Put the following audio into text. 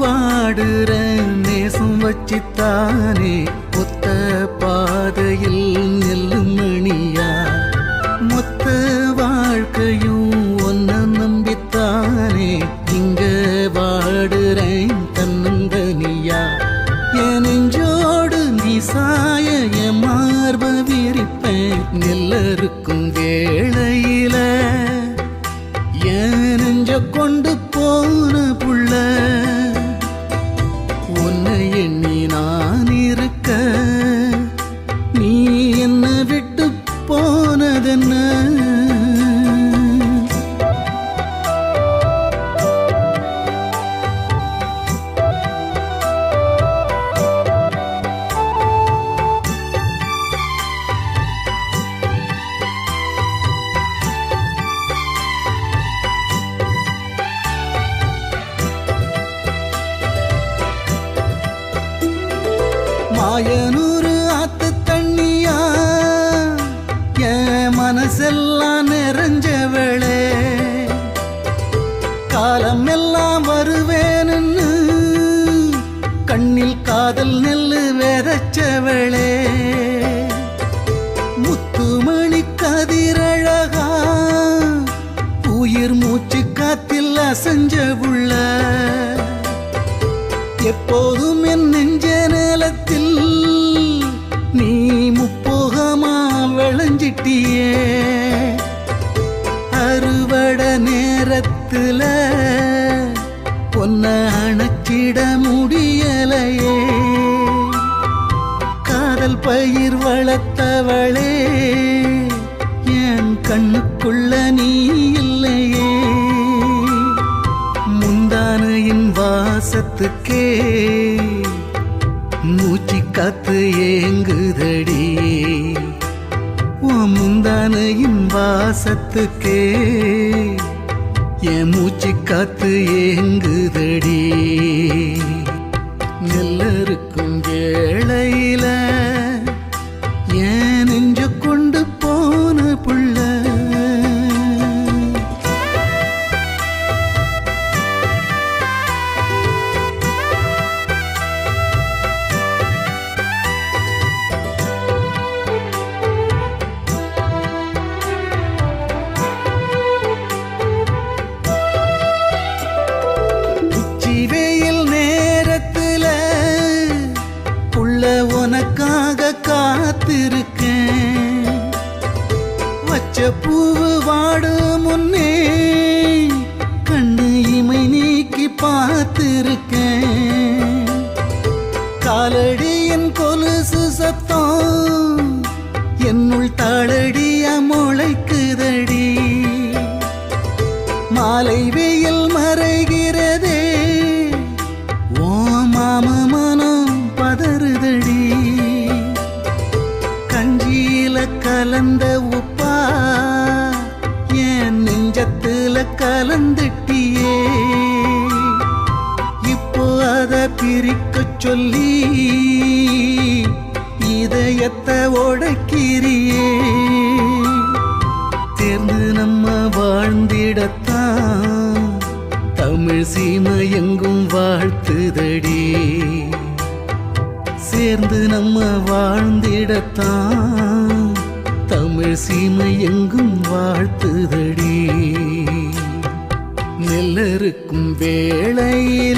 வாடுற நேசம் வச்சித்தானே ஒத்த பாதையில் நெல்லும் மணியா மொத்த வாழ்க்கையும் ஒன்ன நம்பித்தானே இங்க வாடுறேன் தன்னந்தனியா என் நெஞ்சோடு நீ சாய என் மார்ப விரிப்பேன் நெல்லருக்கும் வேளையில என் நெஞ்ச கொண்டு போன புள்ள உன்னை எண்ணி நான் இருக்க நீ என்ன விட்டு போனதென்ன மாயனூறு ஆத்து தண்ணியா என் மனசெல்லாம் நிறைஞ்சவளே காலம் எல்லாம் வருவேன்னு கண்ணில் காதல் நெல்லு விதைச்சவளே முத்துமணி கதிரழகா உயிர் மூச்சு காத்தில் அசைஞ்ச புள்ள எப்போதும் என் நெஞ்ச நிலத்தில் நீ முப்போகமா விளைஞ்சிட்டியே அறுவட நேரத்துல பொன்ன அணைச்சிட முடியலையே காதல் பயிர் வளர்த்தவளே என் கண்ணுக்குள்ள நீ இல்லையே முந்தானையின் வாசத்துக்கே மூச்சு காத்து ஏங்குதடி உன் முந்தானையின் வாசத்துக்கே என் மூச்சு காத்து ஏங்குதடி நெல்லருக்கும் வேளையில என் நெஞ்ச கொண்டு போன புள்ள உனக்காக காத்திருக்கேன் வச்ச பூவு வாடு முன்னே கண்ணு இமை நீக்கி பார்த்திருக்கேன் காலடியின் கொலுசு சத்தம் என்னுள் தாளடிய முளைக்குதடி மாலை வெயில் மறைகிறதே ஓ மாம மனம் பதறுதடி கஞ்சியில கலந்த உப்பா என் நெஞ்சத்துல கலந்துட்டியே இப்போ அத பிரிக்க சொல்லி இதயத்தை உடைக்கிறியே தேர்ந்து நம்ம வாழ்ந்திடத்தான் தமிழ் சீமை எங்கும் வாழ்த்துதடி சேர்ந்து நம்ம வாழ்ந்திடத்தான் தமிழ் சீமை எங்கும் வாழ்த்துதடி நெல்லருக்கும் வேளையில்